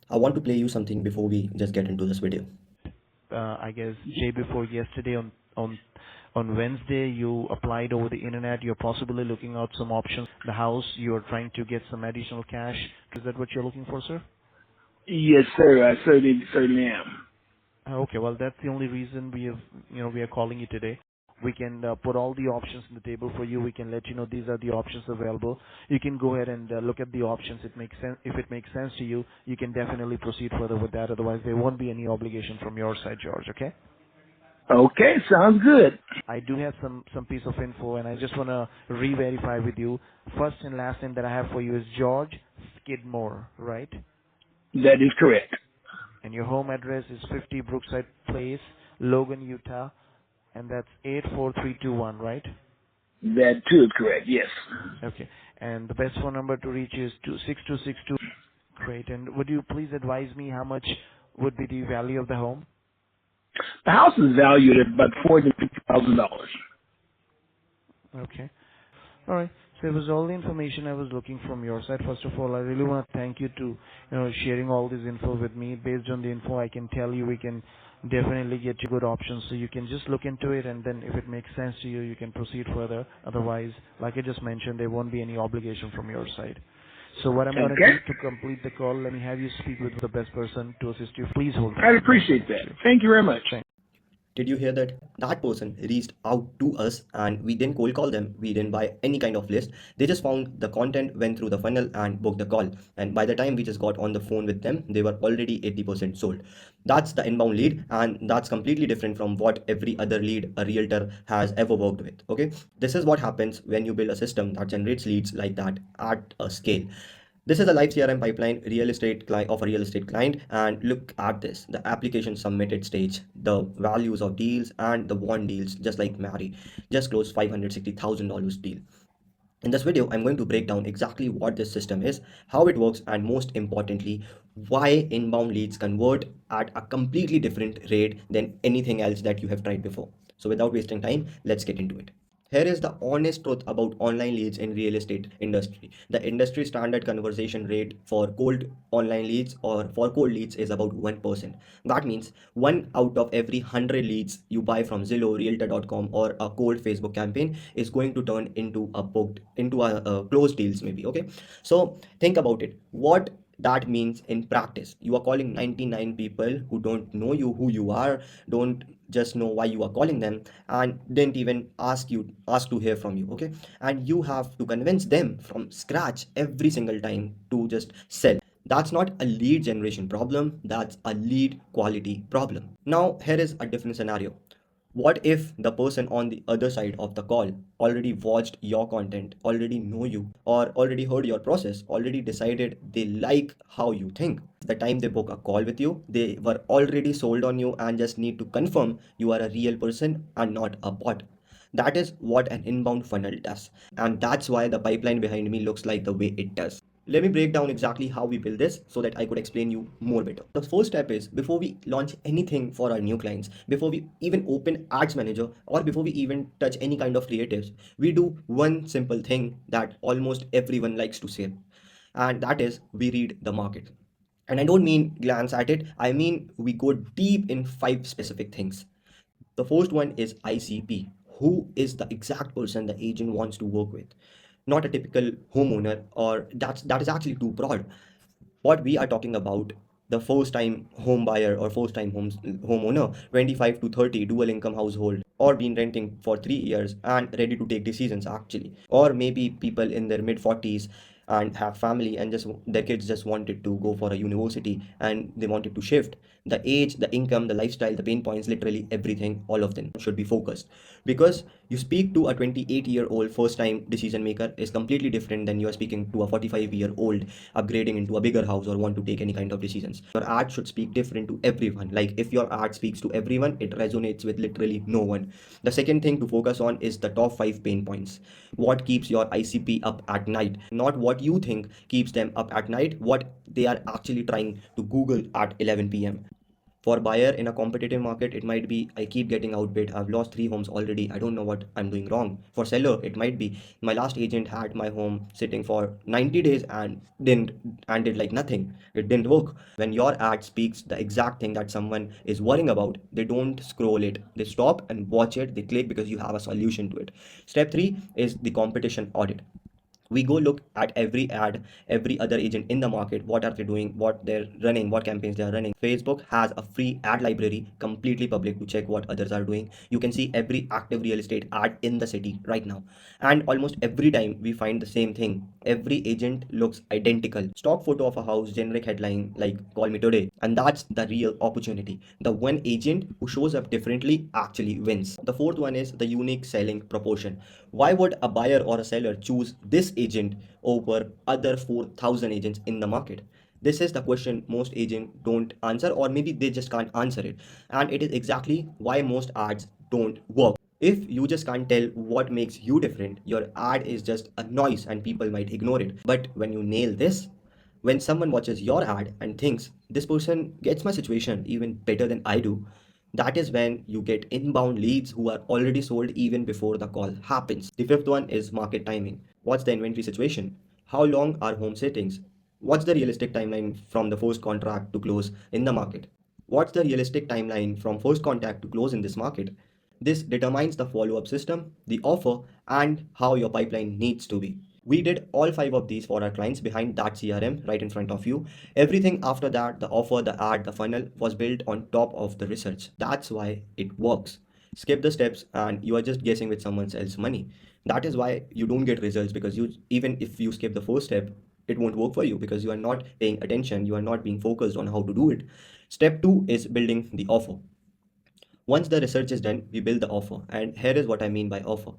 I want to play you something before we just get into this video. I guess day before yesterday on Wednesday you applied over the internet. You're possibly looking out some options. The house you're trying to get some additional cash. Is that what you're looking for, sir? Yes, sir. I certainly am. Okay, well that's the only reason we are calling you today. We can put all the options on the table for you. We can let you know these are the options available. You can go ahead and look at the options. It makes sense. If it makes sense to you, you can definitely proceed further with that. Otherwise, there won't be any obligation from your side, George. Okay? Okay, sounds good. I do have some piece of info, and I just want to re-verify with you. First and last name that I have for you is George Skidmore, right? That is correct. And your home address is 50 Brookside Place, Logan, Utah, and that's 84321, right? That too is correct. Yes. Okay. And the best phone number to reach is 6262. Great. And would you please advise me how much would be the value of the home? The house is valued at about $450,000. Okay. All right. So it was all the information I was looking from your side. First of all, I really want to thank you to sharing all this info with me. Based on the info, I can tell you we can definitely get you good options. So you can just look into it, and then if it makes sense to you, you can proceed further. Otherwise, like I just mentioned, there won't be any obligation from your side. So what I'm going to Okay. do to complete the call, let me have you speak with the best person to assist you. Please hold for I'd some time. appreciate that. Thank you very much. Thank Did you hear that? That person reached out to us and we didn't cold call them. We didn't buy any kind of list. They just found the content, went through the funnel and booked the call. And by the time we just got on the phone with them, they were already 80% sold. That's the inbound lead, and that's completely different from what every other lead a realtor has ever worked with. Okay. This is what happens when you build a system that generates leads like that at a scale. This is a live CRM pipeline real estate client of a real estate client, and look at this: the application submitted stage, the values of deals, and the won deals. Just like Mary, just closed $560,000 deal. In this video, I'm going to break down exactly what this system is, how it works, and most importantly, why inbound leads convert at a completely different rate than anything else that you have tried before. So without wasting time, let's get into it. Here is the honest truth about online leads in real estate industry. The industry standard conversation rate for cold online leads or for cold leads is about 1%. That means one out of every 100 leads you buy from Zillow, Realtor.com, or a cold Facebook campaign is going to turn into a closed deals maybe. Okay, so think about it. What that means in practice: you are calling 99 people who don't know you, who you are, don't just know why you are calling them, and didn't even ask to hear from you. Okay, and you have to convince them from scratch every single time to just sell. That's not a lead generation problem, that's a lead quality problem. Now here is a different scenario. What if the person on the other side of the call already watched your content, already know you, or already heard your process, already decided they like how you think? The time they book a call with you, they were already sold on you and just need to confirm you are a real person and not a bot. That is what an inbound funnel does. And that's why the pipeline behind me looks like the way it does. Let me break down exactly how we build this so that I could explain you more better. The first step is, before we launch anything for our new clients, before we even open ads manager, or before we even touch any kind of creatives, we do one simple thing that almost everyone likes to say. And that is, we read the market. And I don't mean glance at it, I mean we go deep in five specific things. The first one is ICP. Who is the exact person the agent wants to work with? Not a typical homeowner, or that is actually too broad. What we are talking about, the first time home buyer or first time homeowner, 25 to 30, dual income household, or been renting for 3 years and ready to take decisions actually, or maybe people in their mid 40s and have family and just their kids just wanted to go for a university and they wanted to shift. The age, the income, the lifestyle, the pain points, literally everything, all of them should be focused, because you speak to a 28-year-old first time decision maker is completely different than you are speaking to a 45-year-old upgrading into a bigger house or want to take any kind of decisions. Your ad should speak different to everyone. Like, if your ad speaks to everyone, it resonates with literally no one. The second thing to focus on is the top 5 pain points. What keeps your ICP up at night? Not what you think keeps them up at night, what they are actually trying to Google at 11 p.m. For buyer in a competitive market, it might be I keep getting outbid. I've lost 3 homes already. I don't know what I'm doing wrong. For seller, it might be my last agent had my home sitting for 90 days and did like nothing. It didn't work. When your ad speaks the exact thing that someone is worrying about, they don't scroll it. They stop and watch it. They click because you have a solution to it. Step 3 is the competition audit. We go look at every ad, every other agent in the market, what are they doing, what they're running, what campaigns they are running. Facebook has a free ad library, completely public, to check what others are doing. You can see every active real estate ad in the city right now, and almost every time we find the same thing. Every agent looks identical: stock photo of a house, generic headline like call me today. And that's the real opportunity. The one agent who shows up differently actually wins. The fourth one is the unique selling proportion. Why would a buyer or a seller choose this agent over other 4,000 agents in the market? This is the question most agents don't answer, or maybe they just can't answer it. And it is exactly why most ads don't work. If you just can't tell what makes you different, your ad is just a noise and people might ignore it. But when you nail this, when someone watches your ad and thinks this person gets my situation even better than I do, that is when you get inbound leads who are already sold even before the call happens. The fifth one is market timing. What's the inventory situation? How long are home sittings? What's the realistic timeline from the first contract to close in the market? What's the realistic timeline from first contact to close in this market? This determines the follow up system, the offer, and how your pipeline needs to be. We did all 5 of these for our clients behind that CRM right in front of you. Everything after that, the offer, the ad, the funnel, was built on top of the research. That's why it works. Skip the steps and you are just guessing with someone else's money. That is why you don't get results, because you, even if you skip the first step, it won't work for you because you are not paying attention, you are not being focused on how to do it. Step 2 is building the offer. Once the research is done, we build the offer. And here is what I mean by offer.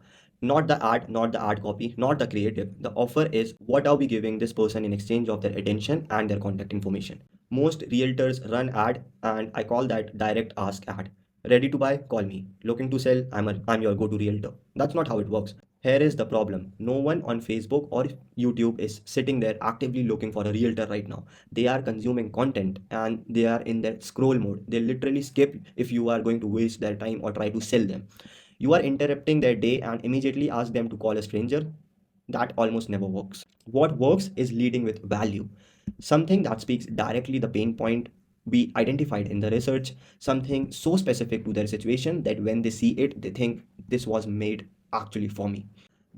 Not the ad, not the ad copy, not the creative. The offer is what are we giving this person in exchange of their attention and their contact information. Most realtors run ad, and I call that direct ask ad. Ready to buy? Call me. Looking to sell? I'm your go-to realtor. That's not how it works. Here is the problem. No one on Facebook or YouTube is sitting there actively looking for a realtor right now. They are consuming content and they are in that scroll mode. They literally skip if you are going to waste their time or try to sell them. You are interrupting their day and immediately ask them to call a stranger. That almost never works. What works is leading with value. Something that speaks directly the pain point we identified in the research, something so specific to their situation that when they see it, they think this was made actually for me.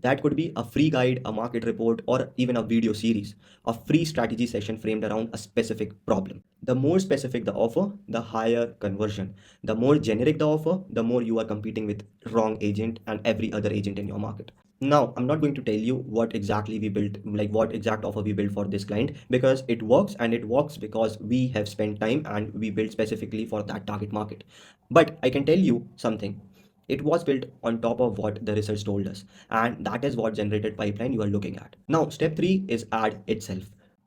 That could be a free guide, a market report, or even a video series, a free strategy session framed around a specific problem. The more specific the offer, the higher conversion. The more generic the offer, the more you are competing with wrong agent and every other agent in your market. Now, I'm not going to tell you what exactly we built, like what exact offer we built for this client, because it works, and it works because we have spent time and we built specifically for that target market. But I can tell you something. It was built on top of what the research told us, and that is what generated pipeline you are looking at. Now, step 3 is ad itself.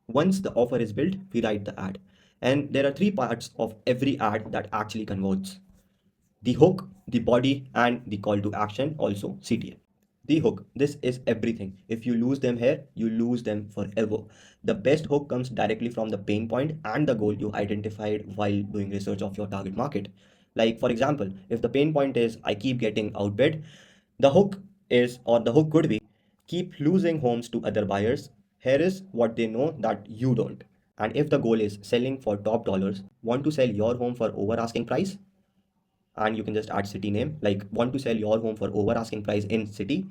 Once the offer is built, we write the ad. And there are 3 parts of every ad that actually converts: the hook, the body, and the call to action, also CTA. The hook. This is everything. If you lose them here, you lose them forever. The best hook comes directly from the pain point and the goal you identified while doing research of your target market. Like, for example, if the pain point is I keep getting outbid, the hook is, or the hook could be, keep losing homes to other buyers. Here is what they know that you don't. And if the goal is selling for top dollars, want to sell your home for over asking price, and you can just add city name, like want to sell your home for over asking price in city.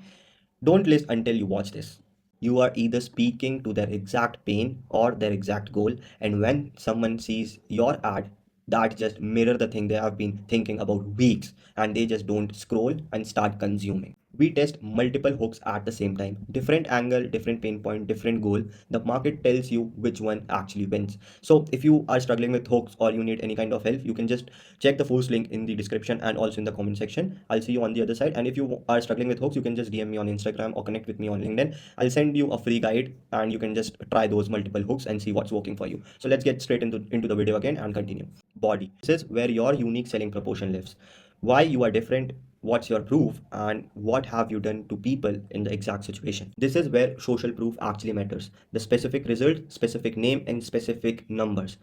Don't list until you watch this. You are either speaking to their exact pain or their exact goal, and when someone sees your ad, that just mirror the thing they have been thinking about weeks, and they just don't scroll and start consuming. We test multiple hooks at the same time, different angle, different pain point, different goal. The market tells you which one actually wins. So if you are struggling with hooks or you need any kind of help, you can just check the first link in the description and also in the comment section. I'll see you on the other side. And if you are struggling with hooks, you can just DM me on Instagram or connect with me on LinkedIn. I'll send you a free guide and you can just try those multiple hooks and see what's working for you. So let's get straight into the video again and continue. Body. This is where your unique selling proportion lives. Why you are different, what's your proof, and what have you done to people in the exact situation. This is where social proof actually matters. The specific result, specific name, and specific numbers.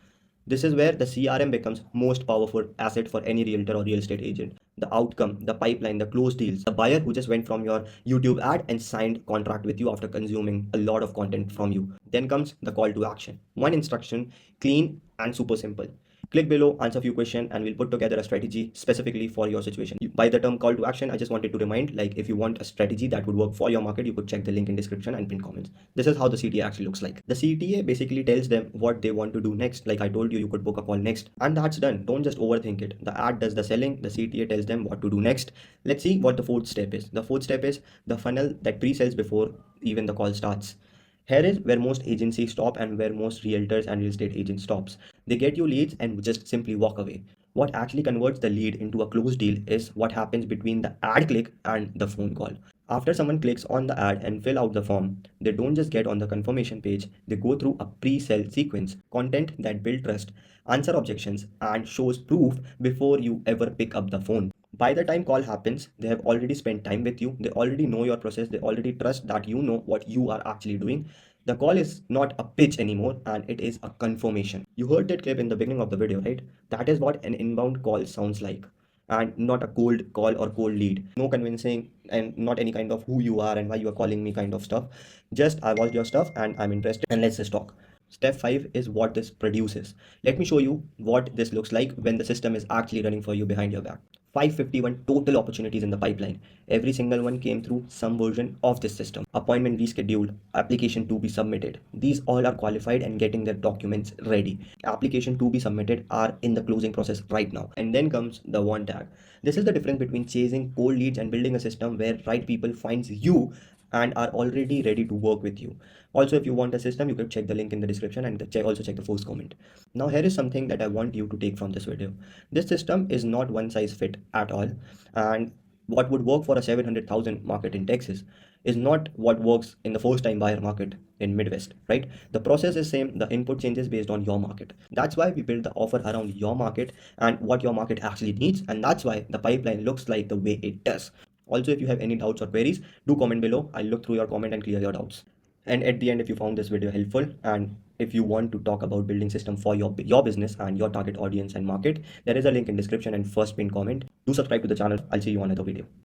This is where the CRM becomes most powerful asset for any realtor or real estate agent. The outcome, the pipeline, the closed deals, the buyer who just went from your YouTube ad and signed contract with you after consuming a lot of content from you. Then comes the call to action. One instruction, clean and super simple. Click below, answer a few questions, and we'll put together a strategy specifically for your situation. By the term call to action, I just wanted to remind, like, if you want a strategy that would work for your market, you could check the link in description and pin comments. This is how the CTA actually looks like. The CTA basically tells them what they want to do next. Like I told you, you could book a call next, and that's done. Don't just overthink it. The ad does the selling, the CTA tells them what to do next. Let's see what the fourth step is. The fourth step is the funnel that pre-sells before even the call starts. Here is where most agencies stop and where most realtors and real estate agents stops. They get you leads and just simply walk away. What actually converts the lead into a closed deal is what happens between the ad click and the phone call. After someone clicks on the ad and fill out the form, they don't just get on the confirmation page, they go through a pre-sell sequence, content that build trust, answer objections, and shows proof before you ever pick up the phone. By the time call happens, they have already spent time with you, they already know your process, they already trust that you know what you are actually doing. The call is not a pitch anymore and it is a confirmation. You heard that clip in the beginning of the video, right? That is what an inbound call sounds like, and not a cold call or cold lead. No convincing and not any kind of who you are and why you are calling me kind of stuff. Just I watched your stuff and I'm interested and let's just talk. Step 5 is what this produces. Let me show you what this looks like when the system is actually running for you behind your back. 551 total opportunities in the pipeline. Every single one came through some version of this system. Appointment rescheduled, application to be submitted. These all are qualified and getting their documents ready. Application to be submitted are in the closing process right now. And then comes the one tag. This is the difference between chasing cold leads and building a system where right people finds you and are already ready to work with you. Also, if you want a system, you can check the link in the description and also check the first comment. Now, here is something that I want you to take from this video. This system is not one size fit at all, and what would work for a 700,000 market in Texas is not what works in the first time buyer market in Midwest, right? The process is same, the input changes based on your market. That's why we build the offer around your market and what your market actually needs, and that's why the pipeline looks like the way it does. Also, if you have any doubts or queries, do comment below. I'll look through your comment and clear your doubts. And at the end, if you found this video helpful and if you want to talk about building system for your business and your target audience and market, there is a link in description and first pinned comment. Do subscribe to the channel. I'll see you on another video.